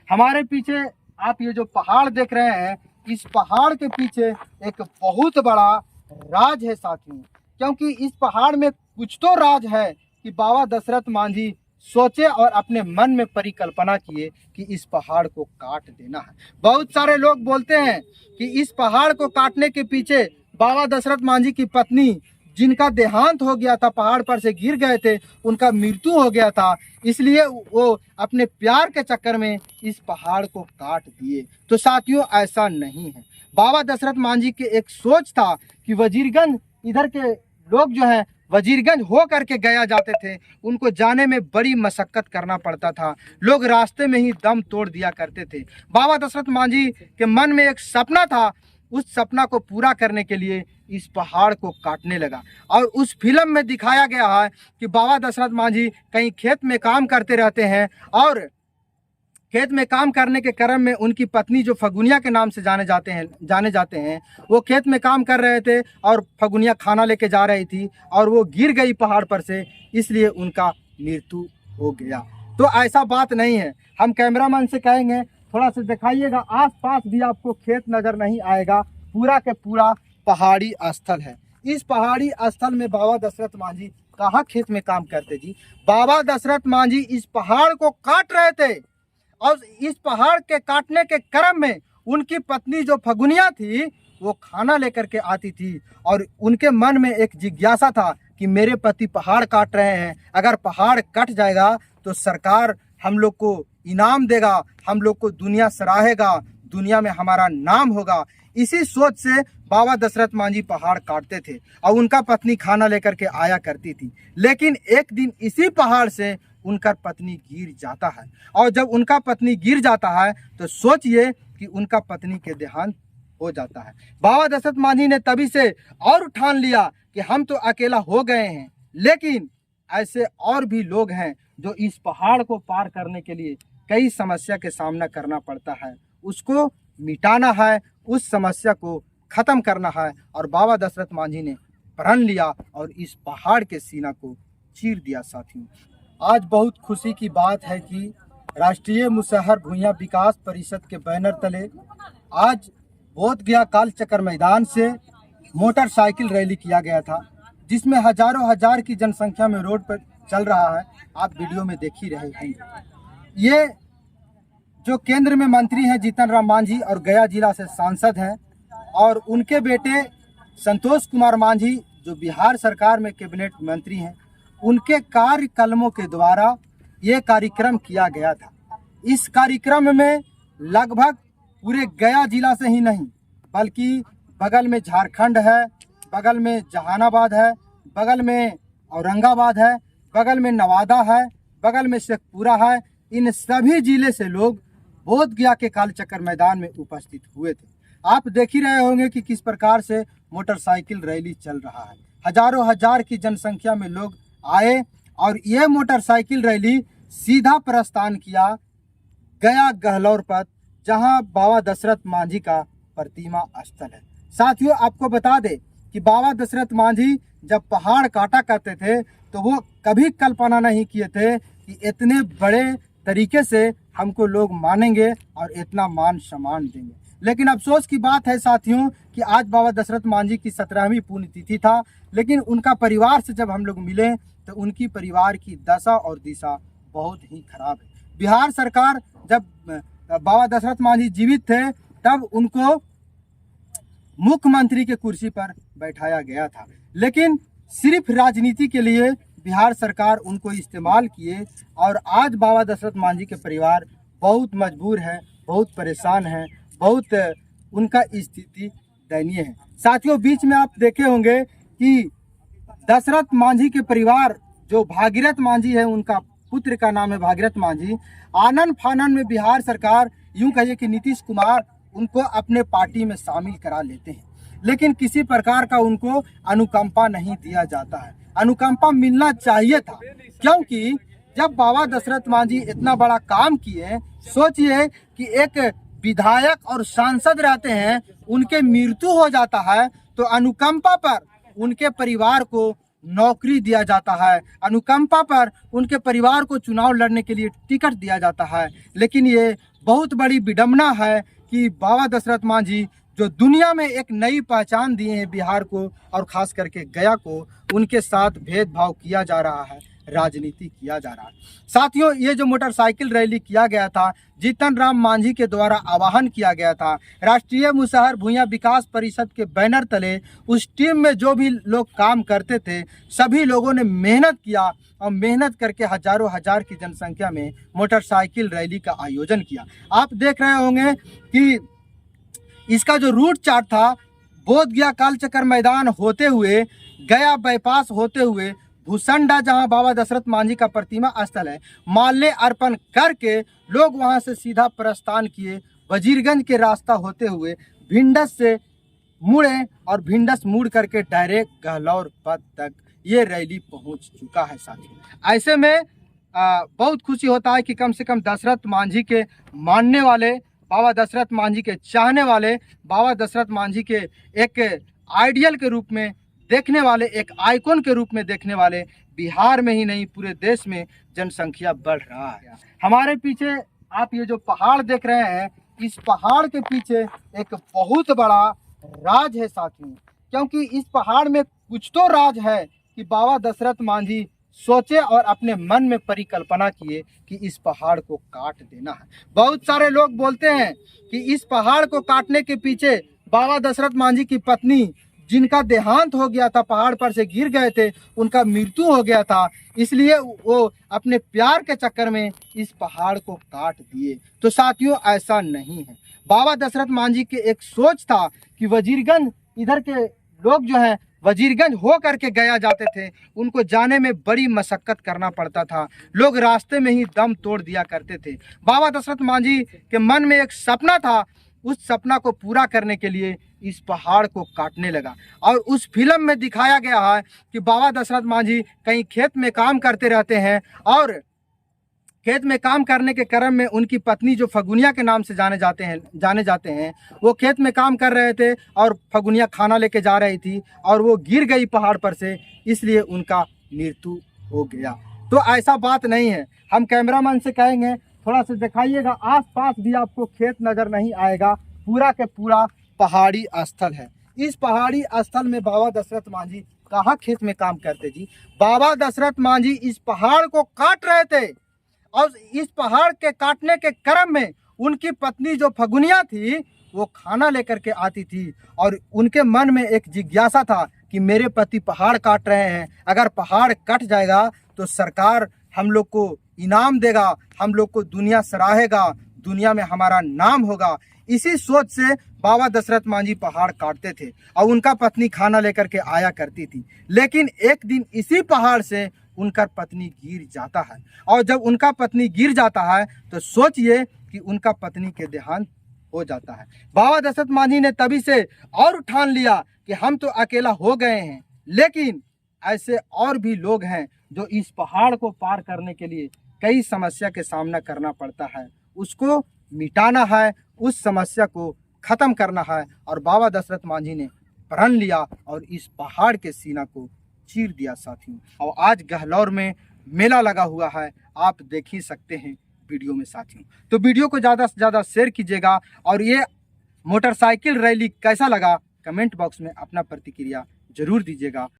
हमारे पीछे आप ये जो पहाड़ देख रहे हैं, इस पहाड़ के पीछे एक बहुत बड़ा राज है साथियों। क्योंकि इस पहाड़ में कुछ तो राज है कि बाबा दशरथ मांझी सोचे और अपने मन में परिकल्पना किए कि इस पहाड़ को काट देना है। बहुत सारे लोग बोलते हैं कि इस पहाड़ को काटने के पीछे बाबा दशरथ मांझी की पत्नी, जिनका देहांत हो गया था, पहाड़ पर से गिर गए थे, उनका मृत्यु हो गया था, इसलिए वो अपने प्यार के चक्कर में इस पहाड़ को काट दिए। तो साथियों, ऐसा नहीं है। बाबा दशरथ मांझी के एक सोच था कि वजीरगंज, इधर के लोग जो है वजीरगंज हो करके गया जाते थे, उनको जाने में बड़ी मशक्कत करना पड़ता था, लोग रास्ते में ही दम तोड़ दिया करते थे। बाबा दशरथ मांझी के मन में एक सपना था, उस सपना को पूरा करने के लिए इस पहाड़ को काटने लगा। और उस फिल्म में दिखाया गया है कि बाबा दशरथ मांझी कहीं खेत में काम करते रहते हैं और खेत में काम करने के क्रम में उनकी पत्नी, जो फगुनिया के नाम से जाने जाते हैं, वो खेत में काम कर रहे थे और फगुनिया खाना लेके जा रही थी और वो गिर गई पहाड़ पर से, इसलिए उनका मृत्यु हो गया। तो ऐसा बात नहीं है। हम कैमरामैन से कहेंगे थोड़ा सा दिखाइएगा, आसपास भी आपको खेत नजर नहीं आएगा, पूरा के पूरा पहाड़ी स्थल है। इस पहाड़ी स्थल में बाबा दशरथ मांझी कहाँ खेत में काम करते जी? बाबा दशरथ मांझी इस पहाड़ को काट रहे थे और इस पहाड़ के काटने के क्रम में उनकी पत्नी जो फगुनिया थी, वो खाना लेकर के आती थी और उनके मन में एक जिज्ञासा था कि मेरे पति पहाड़ काट रहे हैं, अगर पहाड़ कट जाएगा तो सरकार हम लोग को इनाम देगा, हम लोग को दुनिया सराहेगा, दुनिया में हमारा नाम होगा। इसी सोच से बाबा दशरथ मांझी पहाड़ काटते थे और उनका पत्नी खाना लेकर के आया करती थी। लेकिन एक दिन इसी पहाड़ से उनका पत्नी गिर जाता है और जब उनका पत्नी गिर जाता है तो सोचिए कि उनका पत्नी के देहांत हो जाता है। बाबा दशरथ मांझी ने तभी से और ठान लिया कि हम तो अकेला हो गए हैं, लेकिन ऐसे और भी लोग हैं जो इस पहाड़ को पार करने के लिए कई समस्या के सामना करना पड़ता है, उसको मिटाना है, उस समस्या को खत्म करना है। और बाबा दशरथ मांझी ने प्रण लिया और इस पहाड़ के सीना को चीर दिया। साथियों, आज बहुत खुशी की बात है कि राष्ट्रीय मुसहर भूइयां विकास परिषद के बैनर तले आज बोधगया कालचक्र मैदान से मोटरसाइकिल रैली किया गया था, जिसमें हजारों हजार की जनसंख्या में रोड पर चल रहा है। आप वीडियो में देख ही रहे हैं। ये जो केंद्र में मंत्री हैं जीतन राम मांझी और गया जिला से सांसद हैं, और उनके बेटे संतोष कुमार मांझी जो बिहार सरकार में कैबिनेट मंत्री हैं, उनके कार्यकलमों के द्वारा ये कार्यक्रम किया गया था। इस कार्यक्रम में लगभग पूरे गया जिला से ही नहीं, बल्कि बगल में झारखंड है, बगल में जहानाबाद है, बगल में औरंगाबाद है, बगल में नवादा है, बगल में शेखपुरा है, इन सभी जिले से लोग बोधगया के कालचक्र मैदान में उपस्थित हुए थे। आप देख ही रहे होंगे कि किस प्रकार से मोटरसाइकिल रैली चल रहा है। हजारों हजार की जनसंख्या में लोग आए और ये मोटरसाइकिल रैली सीधा प्रस्थान किया गया गहलौर पथ, जहां बाबा दशरथ मांझी का प्रतिमा स्थल है। साथियों, आपको बता दें कि बाबा दशरथ मांझी जब पहाड़ काटा करते थे तो वो कभी कल्पना नहीं किए थे कि इतने बड़े तरीके से हमको लोग मानेंगे और इतना मान सम्मान देंगे। लेकिन अफसोस की बात है साथियों कि आज बाबा दशरथ मांझी की 17वीं पुण्यतिथि था, लेकिन उनका परिवार से जब हम लोग मिले तो उनकी परिवार की दशा और दिशा बहुत ही खराब है। बिहार सरकार जब बाबा दशरथ मांझी जीवित थे तब उनको मुख्यमंत्री के कुर्सी पर बैठाया गया था, लेकिन सिर्फ राजनीति के लिए बिहार सरकार उनको इस्तेमाल किए और आज बाबा दशरथ मांझी के परिवार बहुत मजबूर है, बहुत परेशान है, बहुत उनका स्थिति दयनीय है। साथियों, बीच में आप देखे होंगे कि दशरथ मांझी के परिवार जो भागीरथ मांझी है, उनका पुत्र का नाम है भागीरथ मांझी, आनन फानन में बिहार सरकार, यूं कहिए कि नीतीश कुमार उनको अपने पार्टी में शामिल करा लेते हैं, लेकिन किसी प्रकार का उनको अनुकंपा नहीं दिया जाता है। अनुकंपा मिलना चाहिए था, क्योंकि जब बाबा दशरथ मांझी इतना बड़ा काम किए, सोचिए कि एक विधायक और सांसद रहते हैं, उनके मृत्यु हो जाता है तो अनुकंपा पर उनके परिवार को नौकरी दिया जाता है, अनुकंपा पर उनके परिवार को चुनाव लड़ने के लिए टिकट दिया जाता है। लेकिन ये बहुत बड़ी विडंबना है कि बाबा दशरथ मांझी जो दुनिया में एक नई पहचान दिए हैं बिहार को और खास करके गया को, उनके साथ भेदभाव किया जा रहा है, राजनीति किया जा रहा है। साथियों, ये जो मोटरसाइकिल रैली किया गया था, जीतन राम मांझी के द्वारा आह्वान किया गया था, राष्ट्रीय मुसहर भूया विकास परिषद के बैनर तले उस टीम में जो भी लोग काम करते थे, सभी लोगों ने मेहनत किया और मेहनत करके हजारों हजार की जनसंख्या में मोटरसाइकिल रैली का आयोजन किया। आप देख रहे होंगे कि इसका जो रूट चार्ट था, बोध गया कालचक्र मैदान होते हुए, गया बाईपास होते हुए, भूसंडा जहां बाबा दशरथ मांझी का प्रतिमा स्थल है, माल्य अर्पण करके लोग वहां से सीधा प्रस्थान किए, वजीरगंज के रास्ता होते हुए भिंडस से मुड़े और भिंडस मुड़ करके डायरेक्ट गहलौर पथ तक ये रैली पहुंच चुका है। साथियों, ऐसे में बहुत खुशी होता है कि कम से कम दशरथ मांझी के मानने वाले, बाबा दशरथ मांझी के चाहने वाले, बाबा दशरथ मांझी के एक आइडियल के रूप में देखने वाले, एक आइकॉन के रूप में देखने वाले बिहार में ही नहीं पूरे देश में जनसंख्या बढ़ रहा है। हमारे पीछे आप ये जो पहाड़ देख रहे हैं, इस पहाड़ के पीछे एक बहुत बड़ा राज है साथियों, क्योंकि इस पहाड़ में कुछ तो राज है कि बाबा दशरथ मांझी सोचे और अपने मन में परिकल्पना किए कि इस पहाड़ को काट देना है। बहुत सारे लोग बोलते हैं कि इस पहाड़ को काटने के पीछे बाबा दशरथ मांझी की पत्नी, जिनका देहांत हो गया था, पहाड़ पर से गिर गए थे, उनका मृत्यु हो गया था, इसलिए वो अपने प्यार के चक्कर में इस पहाड़ को काट दिए। तो साथियों, ऐसा नहीं है। बाबा दशरथ मांझी के एक सोच था कि वजीरगंज, इधर के लोग जो हैं वजीरगंज हो करके गया जाते थे, उनको जाने में बड़ी मशक्कत करना पड़ता था, लोग रास्ते में ही दम तोड़ दिया करते थे। बाबा दशरथ मांझी के मन में एक सपना था, उस सपना को पूरा करने के लिए इस पहाड़ को काटने लगा। और उस फिल्म में दिखाया गया है कि बाबा दशरथ मांझी कहीं खेत में काम करते रहते हैं और खेत में काम करने के क्रम में उनकी पत्नी, जो फगुनिया के नाम से जाने जाते हैं, वो खेत में काम कर रहे थे और फगुनिया खाना लेके जा रही थी और वो गिर गई पहाड़ पर से, इसलिए उनका मृत्यु हो गया। तो ऐसा बात नहीं है। हम कैमरामैन से कहेंगे थोड़ा सा दिखाइएगा, आसपास भी आपको खेत नजर नहीं आएगा, पूरा के पूरा पहाड़ी स्थल है। इस पहाड़ी स्थल में बाबा दशरथ मांझी कहाँ खेत में काम करते जी? बाबा दशरथ मांझी इस पहाड़ को काट रहे थे और इस पहाड़ के काटने के क्रम में उनकी पत्नी जो फगुनिया थी, वो खाना लेकर के आती थी और उनके मन में एक जिज्ञासा था कि मेरे पति पहाड़ काट रहे हैं, अगर पहाड़ कट जाएगा तो सरकार हम लोग को इनाम देगा, हम लोग को दुनिया सराहेगा, दुनिया में हमारा नाम होगा। इसी सोच से बाबा दशरथ मांझी पहाड़ काटते थे और उनका पत्नी खाना लेकर के आया करती थी। लेकिन एक दिन इसी पहाड़ से उनका पत्नी गिर जाता है और जब उनका पत्नी गिर जाता है तो सोचिए कि उनका पत्नी के देहांत हो जाता है। बाबा दशरथ मांझी ने तभी से और ठान लिया कि हम तो अकेला हो गए हैं, लेकिन ऐसे और भी लोग हैं जो इस पहाड़ को पार करने के लिए कई समस्या के सामना करना पड़ता है, उसको मिटाना है, उस समस्या को खत्म करना है। और बाबा दशरथ मांझी ने प्रण लिया और इस पहाड़ के सीना को चीर दिया साथियों। और आज गहलौर में मेला लगा हुआ है, आप देख ही सकते हैं वीडियो में साथियों। तो वीडियो को ज़्यादा से ज़्यादा शेयर कीजिएगा और ये मोटरसाइकिल रैली कैसा लगा कमेंट बॉक्स में अपना प्रतिक्रिया जरूर दीजिएगा।